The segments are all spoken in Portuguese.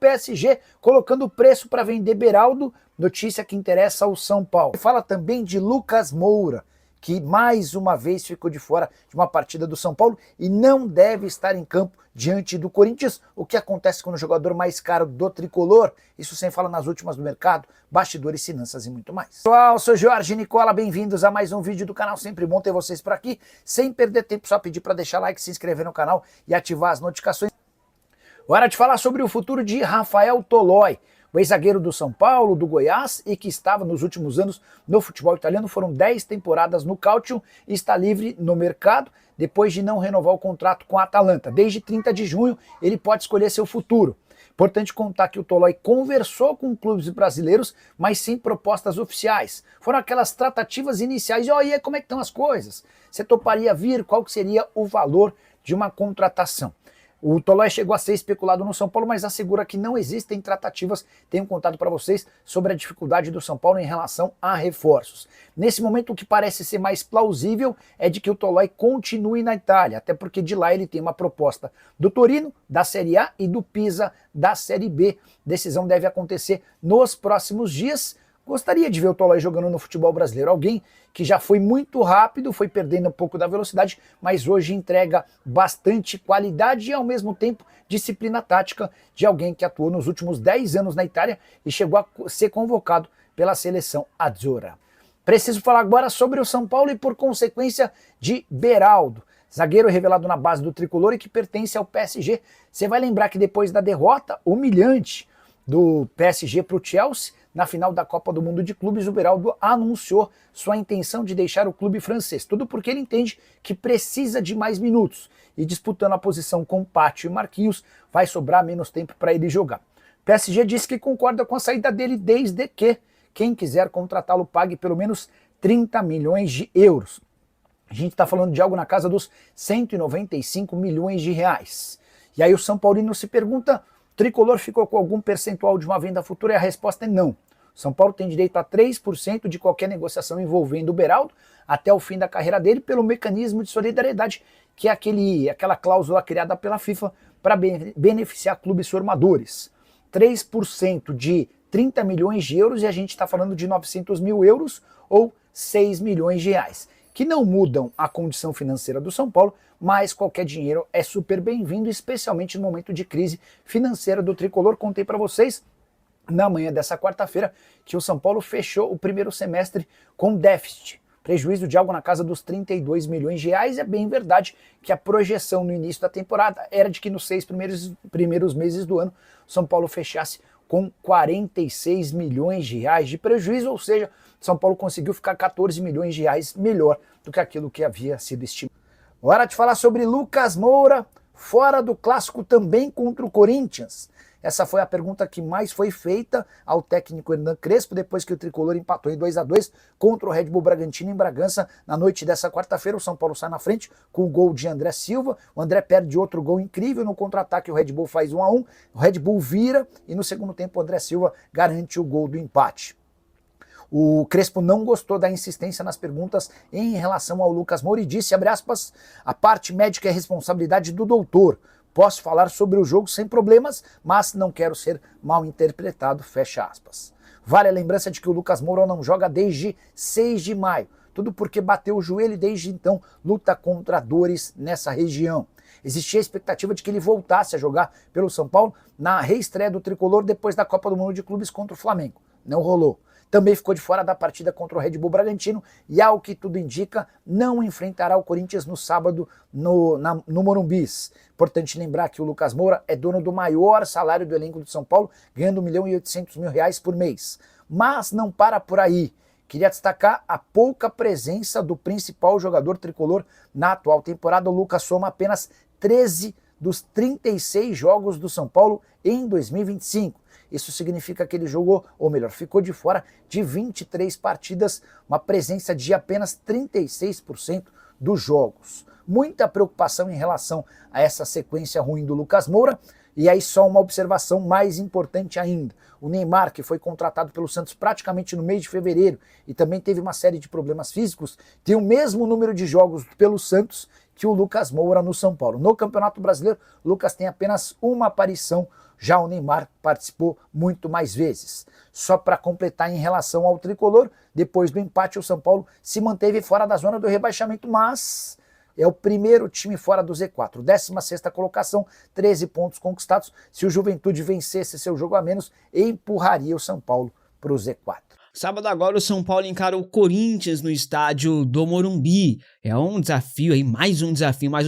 PSG colocando preço para vender Beraldo, notícia que interessa ao São Paulo. Fala também de Lucas Moura, que mais uma vez ficou de fora de uma partida do São Paulo e não deve estar em campo diante do Corinthians. O que acontece com o jogador mais caro do tricolor? Isso sem falar nas últimas do mercado, bastidores, finanças e muito mais. Pessoal, eu sou Jorge Nicola, bem-vindos a mais um vídeo do canal, sempre bom ter vocês por aqui. Sem perder tempo, só pedir para deixar like, se inscrever no canal e ativar as notificações. Hora de falar sobre o futuro de Rafael Toloi, o ex-zagueiro do São Paulo, do Goiás, e que estava nos últimos anos no futebol italiano. Foram 10 temporadas no Calcio e está livre no mercado depois de não renovar o contrato com a Atalanta. Desde 30 de junho ele pode escolher seu futuro. Importante contar que o Toloi conversou com clubes brasileiros, mas sem propostas oficiais. Foram aquelas tratativas iniciais de, e aí, como é que estão as coisas? Você toparia vir? Qual que seria o valor de uma contratação? O Toloi chegou a ser especulado no São Paulo, mas assegura que não existem tratativas. Tenho contado para vocês sobre a dificuldade do São Paulo em relação a reforços. Nesse momento, o que parece ser mais plausível é de que o Toloi continue na Itália, até porque de lá ele tem uma proposta do Torino, da Série A, e do Pisa, da Série B. Decisão deve acontecer nos próximos dias. Gostaria de ver o Toloi jogando no futebol brasileiro, alguém que já foi muito rápido, foi perdendo um pouco da velocidade, mas hoje entrega bastante qualidade e ao mesmo tempo disciplina tática de alguém que atuou nos últimos 10 anos na Itália e chegou a ser convocado pela seleção azzurra. Preciso falar agora sobre o São Paulo e por consequência de Beraldo, zagueiro revelado na base do tricolor e que pertence ao PSG. Você vai lembrar que depois da derrota humilhante do PSG para o Chelsea, na final da Copa do Mundo de Clubes, o Beraldo anunciou sua intenção de deixar o clube francês. Tudo porque ele entende que precisa de mais minutos. E disputando a posição com Pátio e Marquinhos, vai sobrar menos tempo para ele jogar. O PSG disse que concorda com a saída dele desde que quem quiser contratá-lo pague pelo menos 30 milhões de euros. A gente está falando de algo na casa dos 195 milhões de reais. E aí o São Paulino se pergunta: Tricolor ficou com algum percentual de uma venda futura? E a resposta é não. São Paulo tem direito a 3% de qualquer negociação envolvendo o Beraldo até o fim da carreira dele pelo mecanismo de solidariedade, que é aquela cláusula criada pela FIFA para beneficiar clubes formadores. 3% de 30 milhões de euros e a gente está falando de 900 mil euros ou 6 milhões de reais, que não mudam a condição financeira do São Paulo, mas qualquer dinheiro é super bem-vindo, especialmente no momento de crise financeira do tricolor. Contei para vocês na manhã dessa quarta-feira que o São Paulo fechou o primeiro semestre com déficit, prejuízo de algo na casa dos 32 milhões de reais. É bem verdade que a projeção no início da temporada era de que nos 6 primeiros meses do ano o São Paulo fechasse com 46 milhões de reais de prejuízo, ou seja, São Paulo conseguiu ficar 14 milhões de reais melhor do que aquilo que havia sido estimado. Hora de falar sobre Lucas Moura, fora do clássico também contra o Corinthians. Essa foi a pergunta que mais foi feita ao técnico Hernan Crespo depois que o tricolor empatou em 2-2 contra o Red Bull Bragantino em Bragança na noite dessa quarta-feira. O São Paulo sai na frente com o gol de André Silva. O André perde outro gol incrível no contra-ataque. O Red Bull faz 1-1. O Red Bull vira e no segundo tempo o André Silva garante o gol do empate. O Crespo não gostou da insistência nas perguntas em relação ao Lucas Moura e disse, abre aspas, a parte médica é responsabilidade do doutor. Posso falar sobre o jogo sem problemas, mas não quero ser mal interpretado, fecha aspas. Vale a lembrança de que o Lucas Moura não joga desde 6 de maio. Tudo porque bateu o joelho e desde então luta contra dores nessa região. Existia a expectativa de que ele voltasse a jogar pelo São Paulo na reestreia do tricolor depois da Copa do Mundo de Clubes contra o Flamengo. Não rolou. Também ficou de fora da partida contra o Red Bull Bragantino e, ao que tudo indica, não enfrentará o Corinthians no sábado no Morumbis. Importante lembrar que o Lucas Moura é dono do maior salário do elenco do São Paulo, ganhando R$1.800.000 por mês. Mas não para por aí. Queria destacar a pouca presença do principal jogador tricolor na atual temporada. O Lucas soma apenas 13 dos 36 jogos do São Paulo em 2025. Isso significa que ele jogou, ou melhor, ficou de fora de 23 partidas, uma presença de apenas 36% dos jogos. Muita preocupação em relação a essa sequência ruim do Lucas Moura. E aí só uma observação mais importante ainda. O Neymar, que foi contratado pelo Santos praticamente no mês de fevereiro e também teve uma série de problemas físicos, tem o mesmo número de jogos pelo Santos que o Lucas Moura no São Paulo. No Campeonato Brasileiro, o Lucas tem apenas uma aparição Já o Neymar participou muito mais vezes. Só para completar em relação ao tricolor, depois do empate o São Paulo se manteve fora da zona do rebaixamento, mas é o primeiro time fora do Z4. 16ª colocação, 13 pontos conquistados. Se o Juventude vencesse seu jogo a menos, empurraria o São Paulo para o Z4. Sábado agora o São Paulo encara o Corinthians no estádio do Morumbi. É um desafio aí, mais um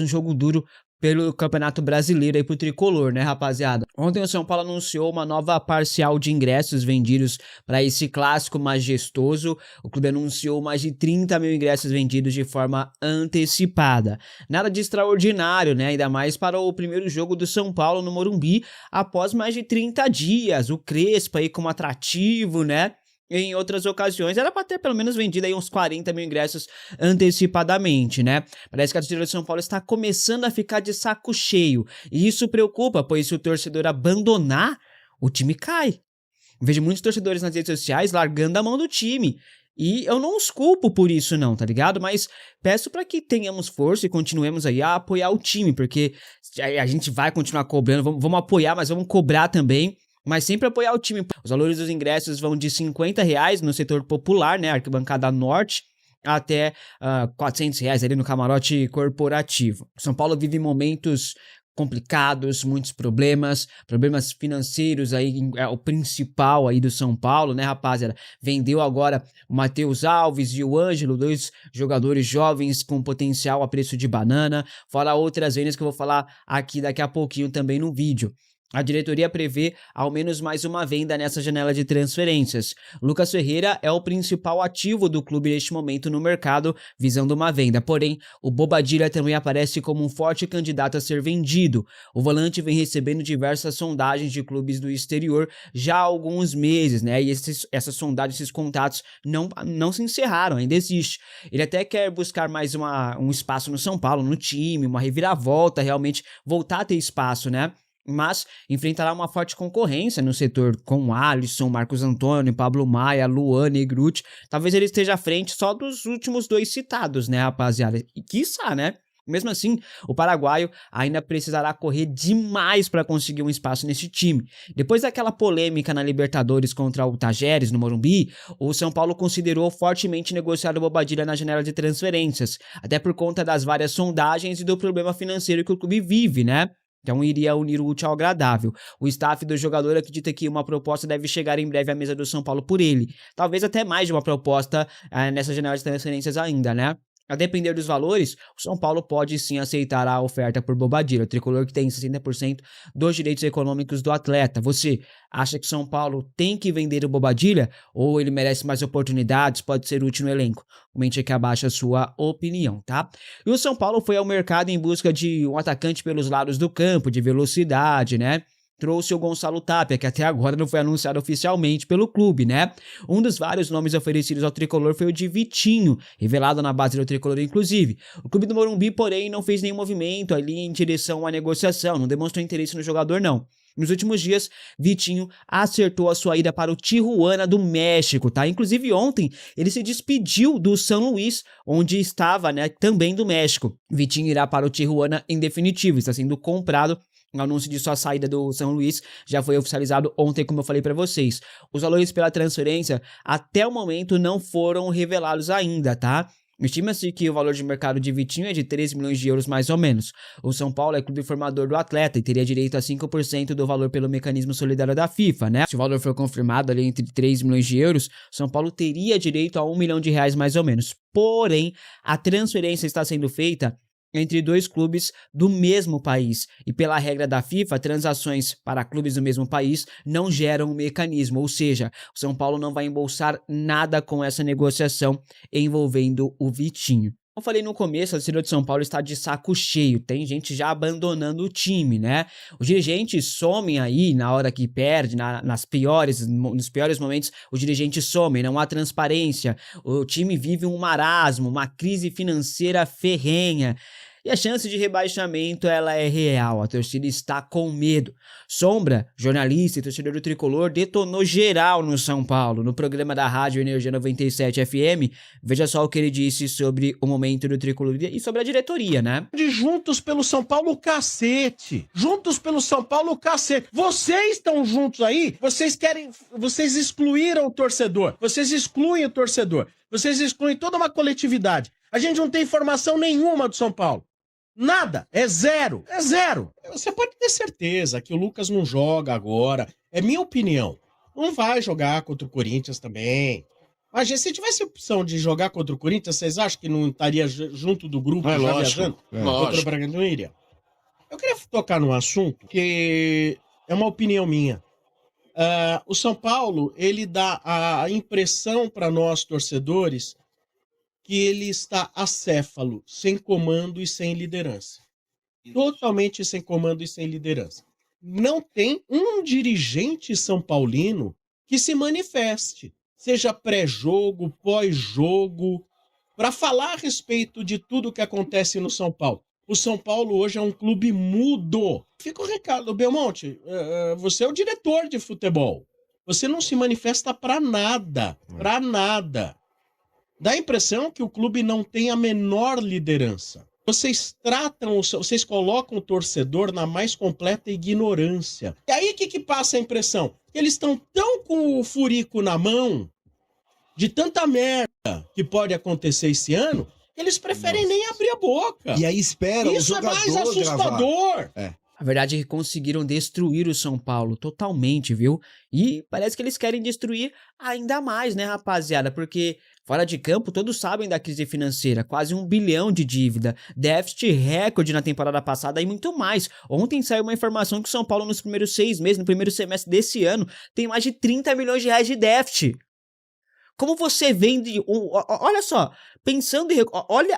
jogo duro pelo Campeonato Brasileiro aí pro tricolor, né, rapaziada? Ontem o São Paulo anunciou uma nova parcial de ingressos vendidos para esse clássico majestoso. O clube anunciou mais de 30 mil ingressos vendidos de forma antecipada. Nada de extraordinário, né? Ainda mais para o primeiro jogo do São Paulo no Morumbi após mais de 30 dias. O Crespo aí como atrativo, né? Em outras ocasiões, era para ter pelo menos vendido aí uns 40 mil ingressos antecipadamente, né? Parece que a torcida do São Paulo está começando a ficar de saco cheio. E isso preocupa, pois se o torcedor abandonar, o time cai. Vejo muitos torcedores nas redes sociais largando a mão do time. E eu não os culpo por isso não, tá ligado? Mas peço para que tenhamos força e continuemos aí a apoiar o time, porque a gente vai continuar cobrando, vamos apoiar, mas vamos cobrar também. Mas sempre apoiar o time. Os valores dos ingressos vão de R$50 no setor popular, né, arquibancada norte, até R$400 ali no camarote corporativo. São Paulo vive momentos complicados, muitos problemas financeiros aí, é o principal aí do São Paulo, né, rapaziada? Vendeu agora o Matheus Alves e o Ângelo, 2 jogadores jovens com potencial a preço de banana, fora outras vendas que eu vou falar aqui daqui a pouquinho também no vídeo. A diretoria prevê ao menos mais uma venda nessa janela de transferências. Lucas Ferreira é o principal ativo do clube neste momento no mercado, visando uma venda. Porém, o Bobadilla também aparece como um forte candidato a ser vendido. O volante vem recebendo diversas sondagens de clubes do exterior já há alguns meses, né? E essas sondagens, esses contatos não se encerraram, ainda existe. Ele até quer buscar mais um espaço no São Paulo, no time, uma reviravolta, realmente voltar a ter espaço, né? Mas enfrentará uma forte concorrência no setor com Alisson, Marcos Antônio, Pablo Maia, Luan, Negrutti. Talvez ele esteja à frente só dos últimos 2 citados, né, rapaziada? E quiçá, né? Mesmo assim, o paraguaio ainda precisará correr demais para conseguir um espaço nesse time. Depois daquela polêmica na Libertadores contra o Tajeres, no Morumbi, o São Paulo considerou fortemente negociar o Bobadilla na janela de transferências, até por conta das várias sondagens e do problema financeiro que o clube vive, né? Então iria unir o útil ao agradável. O staff do jogador acredita que uma proposta deve chegar em breve à mesa do São Paulo por ele. Talvez até mais de uma proposta nessa janela de transferências ainda, né? A depender dos valores, o São Paulo pode sim aceitar a oferta por Bobadilla, o tricolor que tem 60% dos direitos econômicos do atleta. Você acha que o São Paulo tem que vender o Bobadilla ou ele merece mais oportunidades, pode ser útil no elenco? Comente aqui abaixo a sua opinião, tá? E o São Paulo foi ao mercado em busca de um atacante pelos lados do campo, de velocidade, né? Trouxe o Gonçalo Tapia, que até agora não foi anunciado oficialmente pelo clube, né? Um dos vários nomes oferecidos ao tricolor foi o de Vitinho, revelado na base do tricolor inclusive. O clube do Morumbi, porém, não fez nenhum movimento ali em direção à negociação, não demonstrou interesse no jogador, não. Nos últimos dias, Vitinho acertou a sua ida para o Tijuana do México, tá? Inclusive ontem, ele se despediu do São Luís, onde estava, né, também do México. Vitinho irá para o Tijuana em definitivo, está sendo comprado. O anúncio de sua saída do São Luís já foi oficializado ontem, como eu falei para vocês. Os valores pela transferência, até o momento, não foram revelados ainda, tá? Estima-se que o valor de mercado de Vitinho é de 13 milhões de euros mais ou menos. O São Paulo é clube formador do atleta e teria direito a 5% do valor pelo mecanismo solidário da FIFA, né? Se o valor for confirmado ali entre 3 milhões de euros, São Paulo teria direito a 1 milhão de reais mais ou menos. Porém, a transferência está sendo feita entre 2 clubes do mesmo país. E pela regra da FIFA, transações para clubes do mesmo país não geram um mecanismo, ou seja, o São Paulo não vai embolsar nada com essa negociação envolvendo o Vitinho. Como eu falei no começo, a torcida de São Paulo está de saco cheio, tem gente já abandonando o time, né? Os dirigentes somem aí na hora que perde, nos piores momentos, os dirigentes somem, não há transparência, o time vive um marasmo, uma crise financeira ferrenha. E a chance de rebaixamento, ela é real, a torcida está com medo. Sombra, jornalista e torcedor do Tricolor, detonou geral no São Paulo. No programa da Rádio Energia 97 FM, veja só o que ele disse sobre o momento do Tricolor e sobre a diretoria, né? De Juntos pelo São Paulo, cacete. Juntos pelo São Paulo, cacete. Vocês estão juntos aí, vocês excluíram o torcedor. Vocês excluem o torcedor. Vocês excluem toda uma coletividade. A gente não tem informação nenhuma do São Paulo. Nada, é zero. Você pode ter certeza que o Lucas não joga agora, é minha opinião. Não vai jogar contra o Corinthians também. Mas se tivesse a opção de jogar contra o Corinthians, vocês acham que não estaria junto do grupo já viajando? Contra o Bragantino não iria. Eu queria tocar num assunto que é uma opinião minha. O São Paulo, ele dá a impressão para nós torcedores que ele está acéfalo, sem comando e sem liderança. Totalmente sem comando e sem liderança. Não tem um dirigente são paulino que se manifeste, seja pré-jogo, pós-jogo, para falar a respeito de tudo que acontece no São Paulo. O São Paulo hoje é um clube mudo. Fica o recado, Belmonte, você é o diretor de futebol. Você não se manifesta para nada, para nada. Dá a impressão que o clube não tem a menor liderança. Vocês colocam o torcedor na mais completa ignorância. E aí o que passa a impressão? Eles estão tão com o furico na mão, de tanta merda que pode acontecer esse ano, que eles preferem nem abrir a boca. E aí espera o jogador Isso é mais assustador. A verdade é que conseguiram destruir o São Paulo totalmente, viu? E parece que eles querem destruir ainda mais, né, rapaziada? Porque fora de campo, todos sabem da crise financeira, quase 1 bilhão de dívida, déficit recorde na temporada passada e muito mais. Ontem saiu uma informação que o São Paulo nos primeiros 6 meses, no primeiro semestre desse ano, tem mais de 30 milhões de reais de déficit. Como você vende... Olha só, pensando em...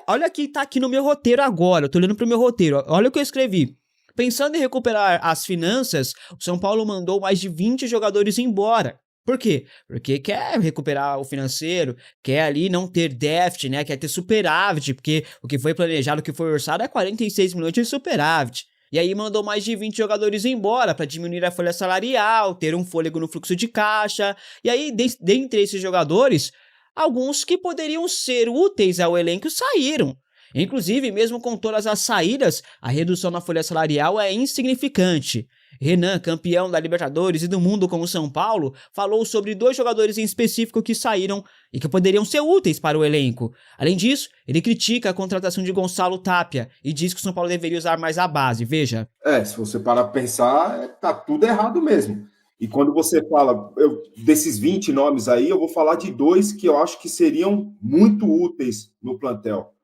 Olha que tá aqui no meu roteiro agora, eu tô olhando pro meu roteiro, olha o que eu escrevi. Pensando em recuperar as finanças, o São Paulo mandou mais de 20 jogadores embora. Por quê? Porque quer recuperar o financeiro, quer ali não ter déficit, né? Quer ter superávit, porque o que foi planejado, o que foi orçado é 46 milhões de superávit. E aí mandou mais de 20 jogadores embora para diminuir a folha salarial, ter um fôlego no fluxo de caixa. E aí, dentre esses jogadores, alguns que poderiam ser úteis ao elenco saíram. Inclusive, mesmo com todas as saídas, a redução na folha salarial é insignificante. Renan, campeão da Libertadores e do mundo com o São Paulo, falou sobre 2 jogadores em específico que saíram e que poderiam ser úteis para o elenco. Além disso, ele critica a contratação de Gonçalo Tapia e diz que o São Paulo deveria usar mais a base. Veja. Se você parar para pensar, tá tudo errado mesmo. E quando você fala, desses 20 nomes aí, eu vou falar de 2 que eu acho que seriam muito úteis no plantel,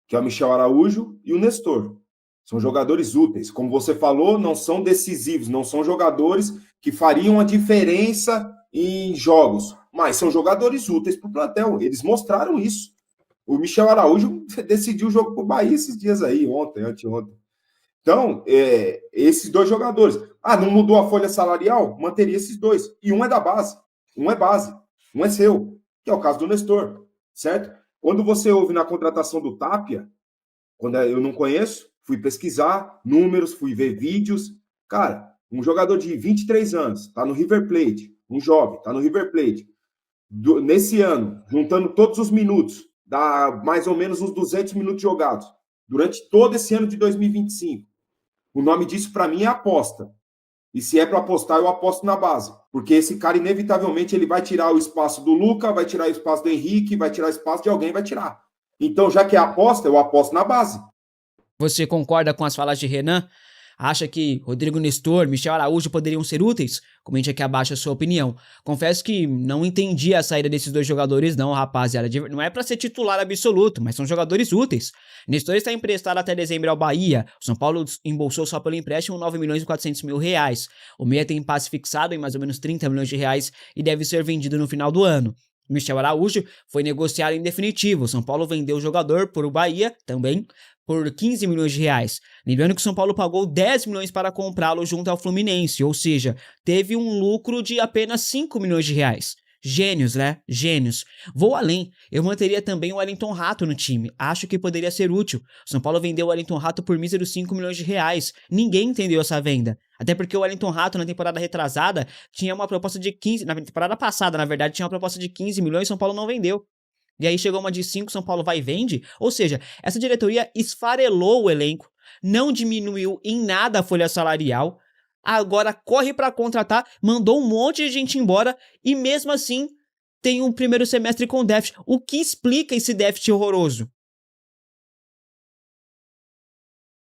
que é o Michel Araújo e o Nestor. São jogadores úteis. Como você falou, não são decisivos, não são jogadores que fariam a diferença em jogos, mas são jogadores úteis para o plantel. Eles mostraram isso. O Michel Araújo decidiu o jogo para o Bahia esses dias aí, anteontem. Então, esses 2 jogadores. Não mudou a folha salarial? Manteria esses 2. E um é da base. Um é base. Um é seu. Que é o caso do Nestor. Certo? Quando você ouve na contratação do Tapia, quando eu não conheço, fui pesquisar números, fui ver vídeos. Cara, um jogador de 23 anos, tá no River Plate, um jovem, tá no River Plate. Nesse ano, juntando todos os minutos, dá mais ou menos uns 200 minutos jogados, durante todo esse ano de 2025. O nome disso, para mim, é aposta. E se é para apostar, eu aposto na base. Porque esse cara, inevitavelmente, ele vai tirar o espaço do Luca, vai tirar o espaço do Henrique, vai tirar o espaço de alguém, vai tirar. Então, já que é aposta, eu aposto na base. Você concorda com as falas de Renan? Acha que Rodrigo Nestor, Michel Araújo poderiam ser úteis? Comente aqui abaixo a sua opinião. Confesso que não entendi a saída desses 2 jogadores não, rapaziada. Não é para ser titular absoluto, mas são jogadores úteis. Nestor está emprestado até dezembro ao Bahia. O São Paulo embolsou só pelo empréstimo 9 milhões e 400 mil reais. O meia tem passe fixado em mais ou menos 30 milhões de reais e deve ser vendido no final do ano. Michel Araújo foi negociado em definitivo. O São Paulo vendeu o jogador por o Bahia também por 15 milhões de reais. Lembrando que o São Paulo pagou 10 milhões para comprá-lo junto ao Fluminense, ou seja, teve um lucro de apenas 5 milhões de reais. Gênios, né? Gênios. Vou além. Eu manteria também o Wellington Rato no time. Acho que poderia ser útil. O São Paulo vendeu o Wellington Rato por míseros 5 milhões de reais. Ninguém entendeu essa venda. Até porque o Wellington Rato, na temporada retrasada, tinha uma proposta de 15... Na temporada passada, na verdade, tinha uma proposta de 15 milhões e São Paulo não vendeu. E aí chegou uma de 5, São Paulo vai e vende. Ou seja, essa diretoria esfarelou o elenco, não diminuiu em nada a folha salarial, agora corre para contratar, mandou um monte de gente embora e mesmo assim tem um primeiro semestre com déficit. O que explica esse déficit horroroso?